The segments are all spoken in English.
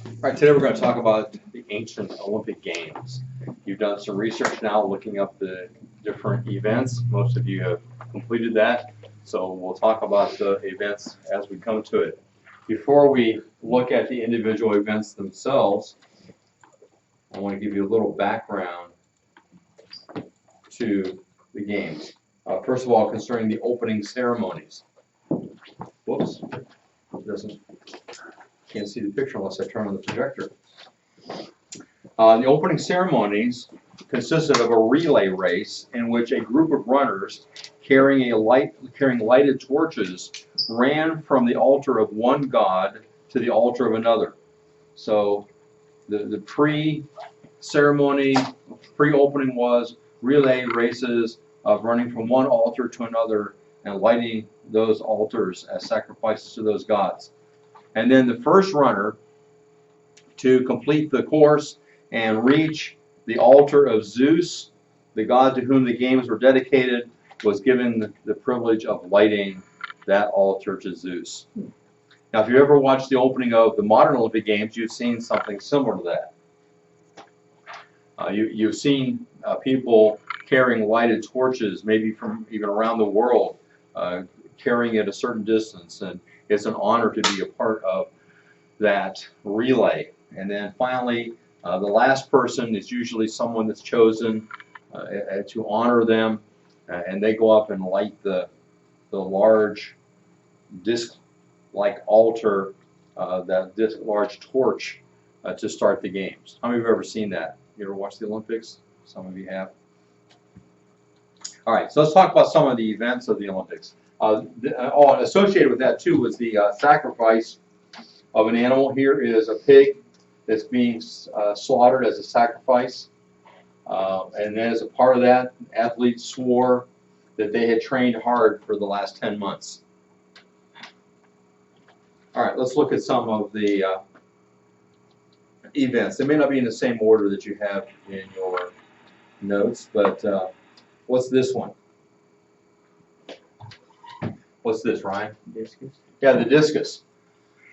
All right, today we're going to talk about the ancient Olympic Games. You've done some research now looking up the different events. Most of you have completed that, so we'll talk about the events as we come to it. Before we look at the individual events themselves, I want to give you a little background to the games. First of all, concerning the opening ceremonies. Whoops, can't see the picture unless I turn on the projector. The opening ceremonies consisted of a relay race in which a group of runners carrying lighted torches ran from the altar of one god to the altar of another. So the pre-ceremony, pre-opening was relay races of running from one altar to another and lighting those altars as sacrifices to those gods. And then the first runner to complete the course and reach the altar of Zeus, the god to whom the games were dedicated, was given the privilege of lighting that altar to Zeus. Now, if you ever watched the opening of the modern Olympic Games, you've seen something similar to that. You've seen people carrying lighted torches, maybe from even around the world, carrying it a certain distance, and it's an honor to be a part of that relay. And then finally, the last person is usually someone that's chosen to honor them, and they go up and light the large disc-like altar, that large torch to start the games. How many of you have ever seen that? You ever watched the Olympics? Some of you have. All right, so let's talk about some of the events of the Olympics. And associated with that too was the sacrifice of an animal. Here is a pig that's being slaughtered as a sacrifice. And then as a part of that, athletes swore that they had trained hard for the last 10 months. All right, let's look at some of the events. They may not be in the same order that you have in your notes, but what's this one? What's this, Ryan? Discus. Yeah, the discus.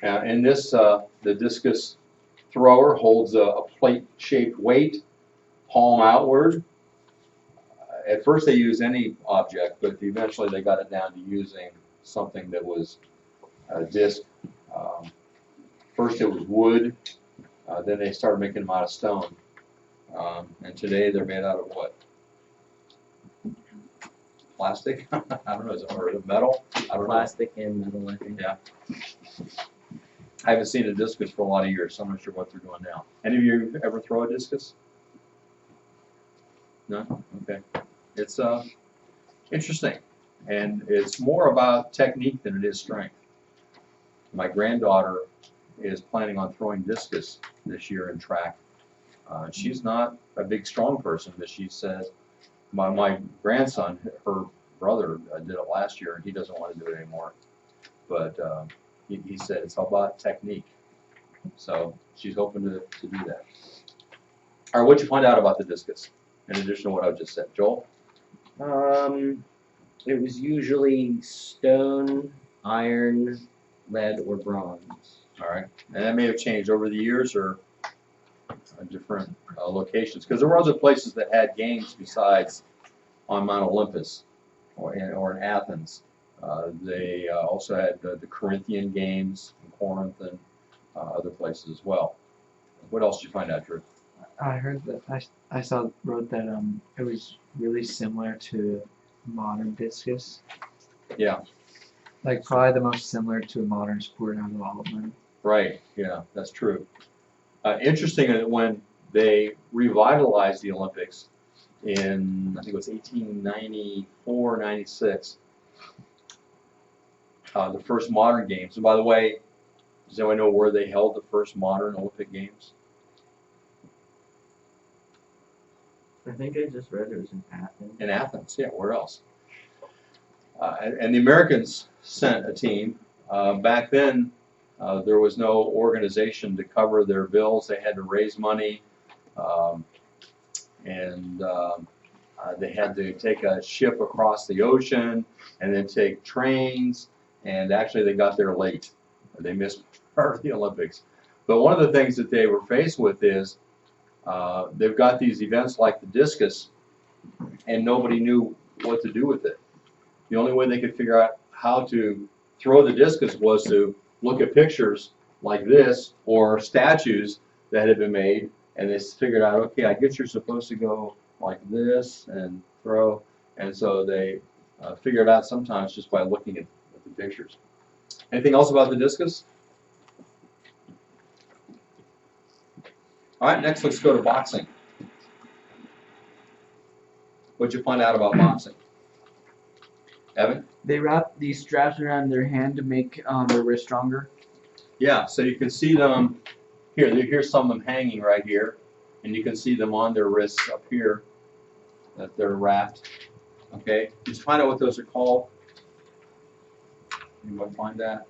In this, the discus thrower holds a plate-shaped weight, palm outward. At first they used any object, but eventually they got it down to using something that was a disc. First it was wood, then they started making them out of stone. And today they're made out of what? Plastic? I don't know, is it, or metal? I don't know. Plastic and metal, I think. Yeah. I haven't seen a discus for a lot of years, so I'm not sure what they're doing now. Any of you ever throw a discus? No? Okay. It's interesting, and it's more about technique than it is strength. My granddaughter is planning on throwing discus this year in track. She's not a big, strong person, but she says, my grandson, her brother, did it last year, and he doesn't want to do it anymore. But he said it's all about technique. So she's hoping to do that. All right, what'd you find out about the discus, in addition to what I just said? Joel? It was usually stone, iron, lead, or bronze. All right, and that may have changed over the years or different locations, because there were other places that had games besides on Mount Olympus or in Athens. They also had the Corinthian games in Corinth and other places as well. What else did you find out, Drew? I heard that I wrote that it was really similar to modern discus. Yeah. Like probably the most similar to a modern sport in development. Right. Yeah, that's true. Interesting that when they revitalized the Olympics in, I think it was 1894, 96, the first modern games. And by the way, does anyone know where they held the first modern Olympic Games? I think I just read it was in Athens. In Athens, yeah, where else? And the Americans sent a team. Back then, there was no organization to cover their bills. They had to raise money, and they had to take a ship across the ocean and then take trains, and actually they got there late. They missed part of the Olympics. But one of the things that they were faced with is they've got these events like the discus, and nobody knew what to do with it. The only way they could figure out how to throw the discus was to look at pictures like this or statues that had been made, and they figured out, okay, I guess you're supposed to go like this and throw, and so they figured out sometimes just by looking at the pictures. Anything else about the discus? All right, next let's go to boxing. What'd you find out about boxing? Evan? They wrap these straps around their hand to make their wrist stronger. Yeah, so you can see them here. Here's some of them hanging right here, and you can see them on their wrists up here that they're wrapped. Okay, did you find out what those are called? Anyone find that?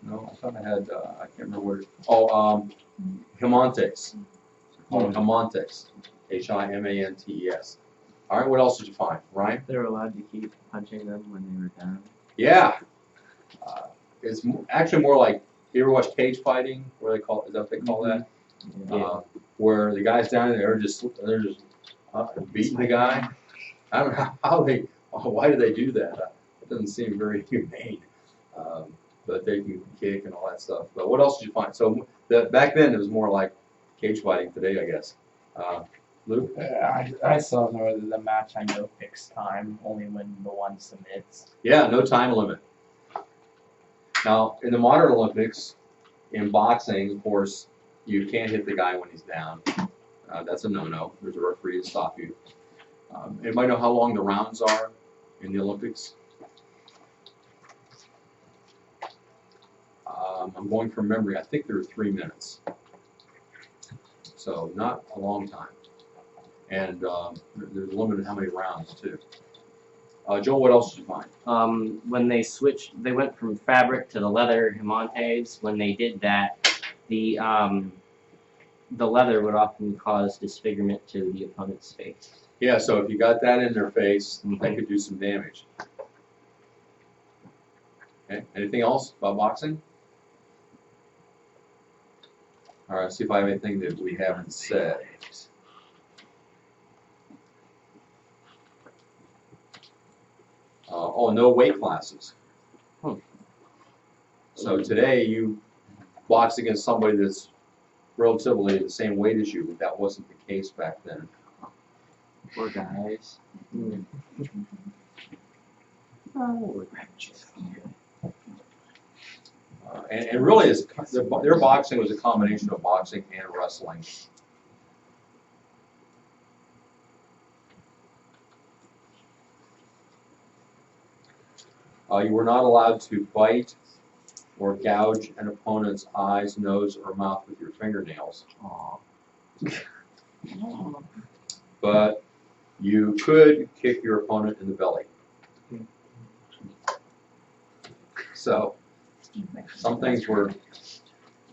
No, I thought I had. I can't remember what. Himantes. Called himantes. Himantes. All right, what else did you find, Ryan? They were allowed to keep punching them when they were down. Yeah, it's actually more like, you ever watch cage fighting? Where they call, is that what they call that? Yeah. Where the guys down there are just beating the guy. I don't know why do they do that? It doesn't seem very humane. But they can kick and all that stuff. But what else did you find? So back then it was more like cage fighting today, I guess. Luke? I saw the match had no fixed time, only when the one submits. Yeah, no time limit. Now, in the modern Olympics, in boxing, of course, you can't hit the guy when he's down. That's a no-no. There's a referee to stop you. Anybody know how long the rounds are in the Olympics? I'm going from memory. I think they're 3 minutes. So not a long time. And there's a limit to how many rounds, too. Joel, what else did you find? When they switched, they went from fabric to the leather himantes. When they did that, the leather would often cause disfigurement to the opponent's face. Yeah, so if you got that in their face, that could do some damage. Okay, anything else about boxing? All right, see if I have anything that we haven't said. No weight classes. So today you box against somebody that's relatively the same weight as you, but that wasn't the case back then. Poor guys. And really, their boxing was a combination of boxing and wrestling. You were not allowed to bite or gouge an opponent's eyes, nose, or mouth with your fingernails. But you could kick your opponent in the belly. So, some things were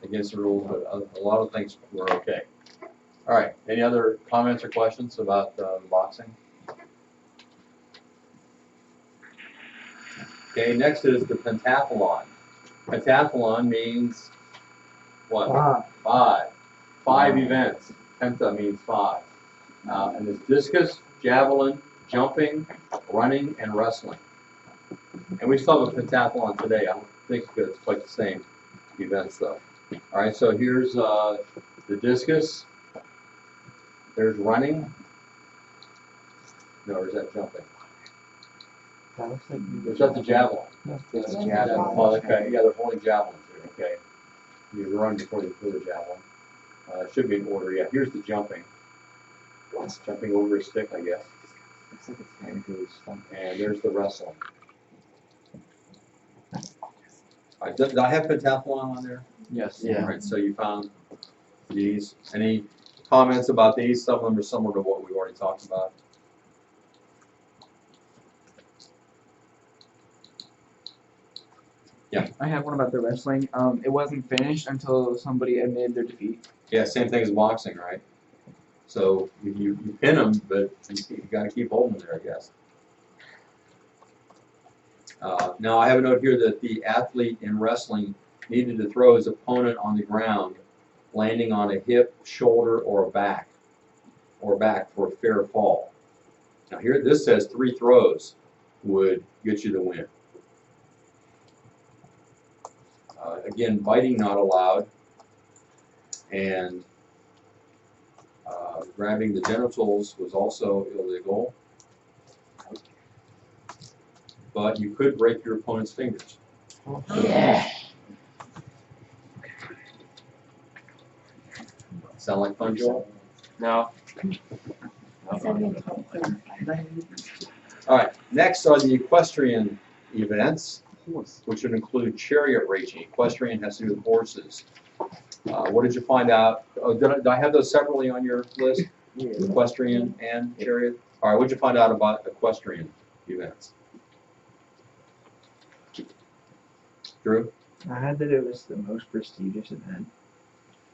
against the rules, but a lot of things were okay. All right, any other comments or questions about boxing? Okay, next is the pentathlon. Pentathlon means what? 5. 5 events. Penta means 5. And it's discus, javelin, jumping, running, and wrestling. And we still have a pentathlon today. I don't think it's quite the same events though. All right, so here's the discus. There's running. No, or is that jumping? That looks like Is that the javelin? that's the Javelin. Oh, okay. Yeah, they're holding javelins here. Okay. You run before you throw the javelin. It should be in order. Yeah. Here's the jumping. Jumping over a stick, I guess. looks like it's very good stuff. And there's the wrestling. All right, did I have pentathlon on there? Yes. Yeah. All right. So you found these. Any comments about these? Some of them are similar to what we already talked about. Yeah. I have one about the wrestling. It wasn't finished until somebody admitted their defeat. Yeah, same thing as boxing, right? So you pin them, but you got to keep holding there, I guess. Now, I have a note here that the athlete in wrestling needed to throw his opponent on the ground, landing on a hip, shoulder, or back for a fair fall. Now here, this says 3 throws would get you the win. Again, biting not allowed, and grabbing the genitals was also illegal. But you could break your opponent's fingers. Sound like fun, Joel? No. All right, next are the equestrian events, which would include chariot racing. Equestrian has to do with horses. What did you find out? Oh, did I have those separately on your list? Equestrian and chariot? All right, what did you find out about equestrian events? Drew? I had that it was the most prestigious event.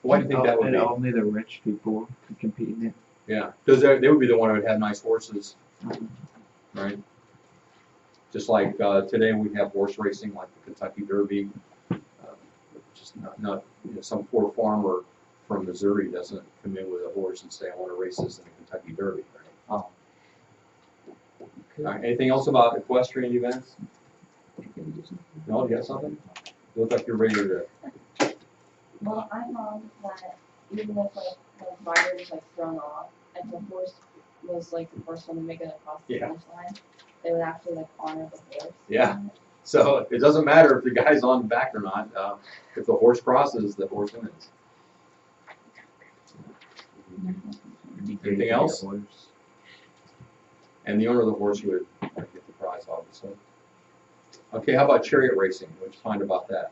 Why do you think that would and be? only the rich people could compete in it. Yeah, because they would be the one who would have nice horses, right? Just like today we have horse racing, like the Kentucky Derby. Just not some poor farmer from Missouri doesn't come in with a horse and say, I want to race this in the Kentucky Derby, right? Oh. All right, anything else about equestrian events? No, you got something? You look like you're ready to. Well, I found that even if the rider was thrown off, and the horse was the first one to make it across the Yeah. finish line, they would actually honor the horse. Yeah. So it doesn't matter if the guy's on the back or not. If the horse crosses, the horse wins. Anything else? And the owner of the horse would get the prize, obviously. Okay, how about chariot racing? What'd you find about that?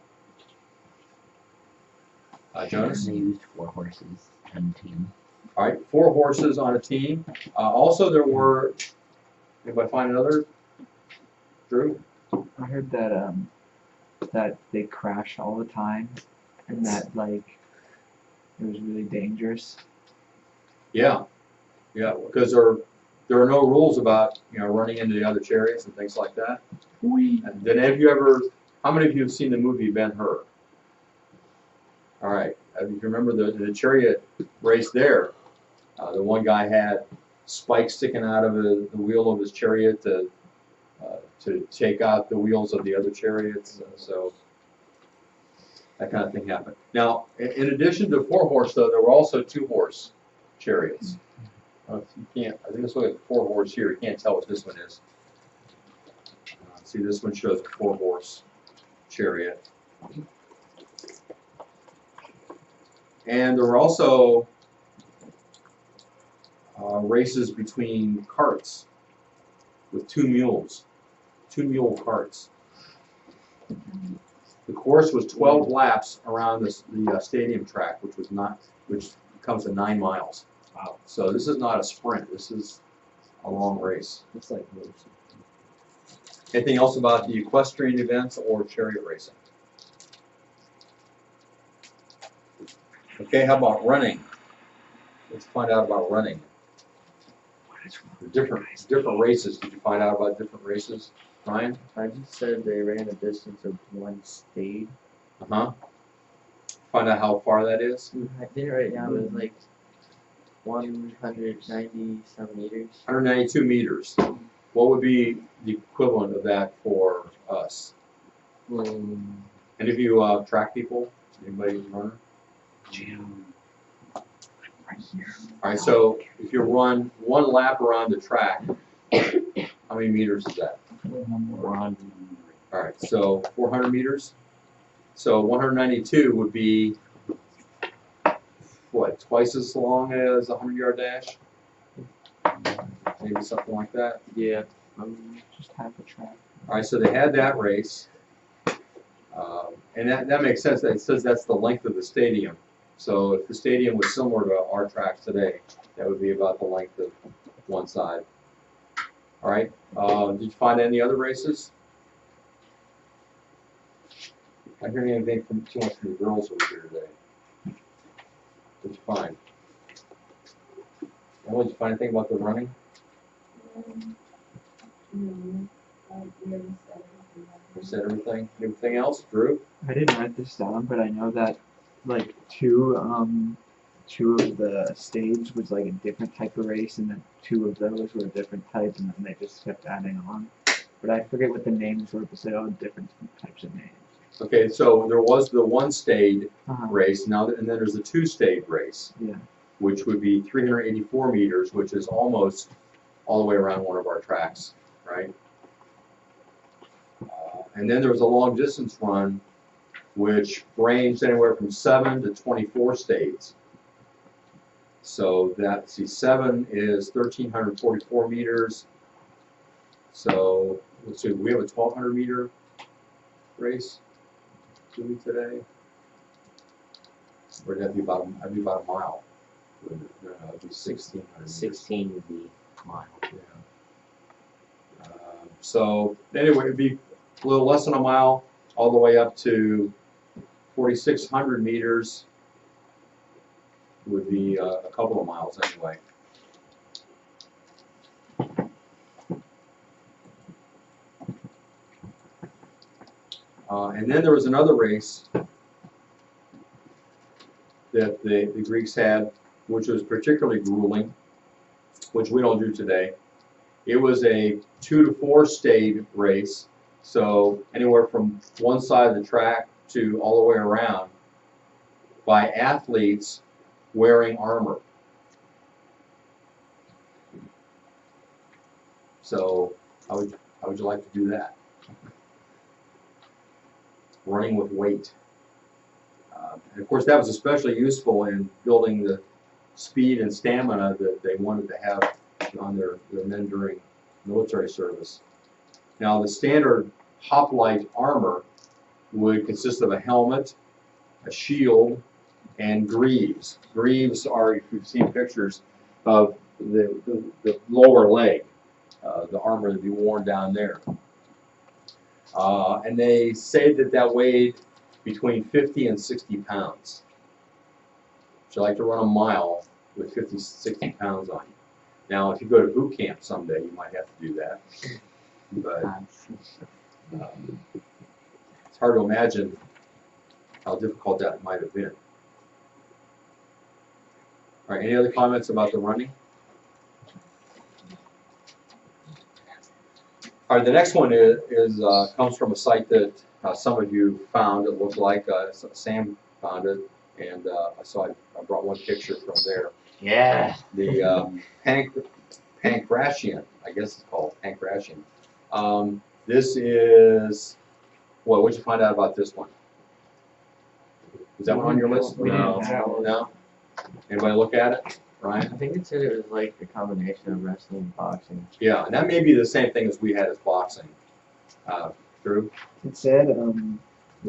Jonas? They used 4 horses on a team. All right, 4 horses on a team. Also, there were. Anybody find another? Drew? I heard that that they crash all the time, and that it was really dangerous. Yeah, because there are no rules about running into the other chariots and things like that. And then how many of you have seen the movie Ben-Hur? All right, if you remember the chariot race there, the one guy had spikes sticking out of the wheel of his chariot to take out the wheels of the other chariots, so that kind of thing happened. Now, in addition to 4-horse, though, there were also 2-horse chariots. You can't. I think let's look at 4-horse here. You can't tell what this one is. See, this one shows a 4-horse chariot. And there were also races between carts with 2 mules, 2-mule carts. The course was 12 laps around the stadium track, which comes to 9 miles. Wow! So this is not a sprint. This is a long race. Looks like Anything else about the equestrian events or chariot racing? Okay, how about running? Let's find out about running. The different races. Did you find out about different races, Ryan? I just said they ran a distance of 1 state. Find out how far that is. I did it right now. It was 190-some meters. 192 meters. What would be the equivalent of that for us? Any of you track people? Anybody runner? All right, so if you run 1 lap around the track, how many meters is that? 400. All right, so 400 meters. So 192 would be, what, twice as long as a 100-yard dash? Maybe something like that. Yeah. Just half a track. All right, so they had that race. And that makes sense. It says that's the length of the stadium. So if the stadium was similar to our tracks today, that would be about the length of one side. All right. Did you find any other races? I hear anything from too much from the girls over here today. What did you find? And did you find anything about the running? No, I really said everything We said everything. Anything else, Drew? I didn't write this down, but I know that like two of the stage was like a different type of race, and then two of those were a different type, and then they just kept adding on. But I forget what the names were, but they all had different types of names. Okay, so there was the one-stage Uh-huh. race, now, and then there's the two-stage race, Yeah. which would be 384 meters, which is almost all the way around one of our tracks, right? And then there was a long-distance run, which ranged anywhere from 7 to 24 states. So that, see, 7 is 1,344 meters. So, let's see, we have a 1,200 meter race today. Or that'd be about a mile. No, it'd be 1,600 meters. 16 would be mile. Yeah. So anyway, it'd be a little less than a mile, all the way up to 4,600 meters. Would be a couple of miles anyway. And then there was another race that the Greeks had, which was particularly grueling, which we don't do today. It was a 2 to 4 stage race, so anywhere from one side of the track to all the way around, by athletes wearing armor. So how would you like to do that? Running with weight. And of course that was especially useful in building the speed and stamina that they wanted to have on their men during military service. Now the standard hoplite armor would consist of a helmet, a shield, and greaves. Greaves are, if you've seen pictures, of the lower leg, the armor that would be worn down there. And they say that weighed between 50 and 60 pounds. Would you like to run a mile with 50, 60 pounds on you? Now, if you go to boot camp someday, you might have to do that. But it's hard to imagine how difficult that might have been. All right, any other comments about the running? All right, the next one is comes from a site that some of you found. It looked like Sam found it, and so I brought one picture from there. Yeah. The Pancratian, I guess it's called Pancratian. This is, what would you find out about this one? Is that one on your list? We No. didn't have No? Anybody look at it? Ryan? I think it said it was like a combination of wrestling and boxing. Yeah, and that may be the same thing as we had as boxing. Drew? It said there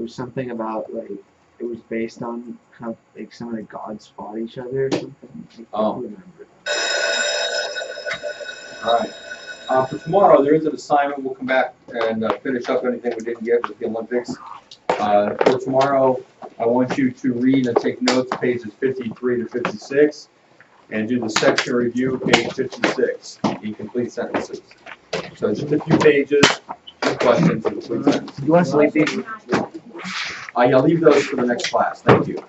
was something about like it was based on how like some of the gods fought each other or something. I Oh. don't remember. All right. For tomorrow, there is an assignment. We'll come back and finish up anything we didn't get with the Olympics. For tomorrow, I want you to read and take notes, pages 53 to 56, and do the section review, page 56, incomplete sentences. So just a few pages, a few questions, and complete sentences. You want us to leave these? Yeah, leave those for the next class. Thank you.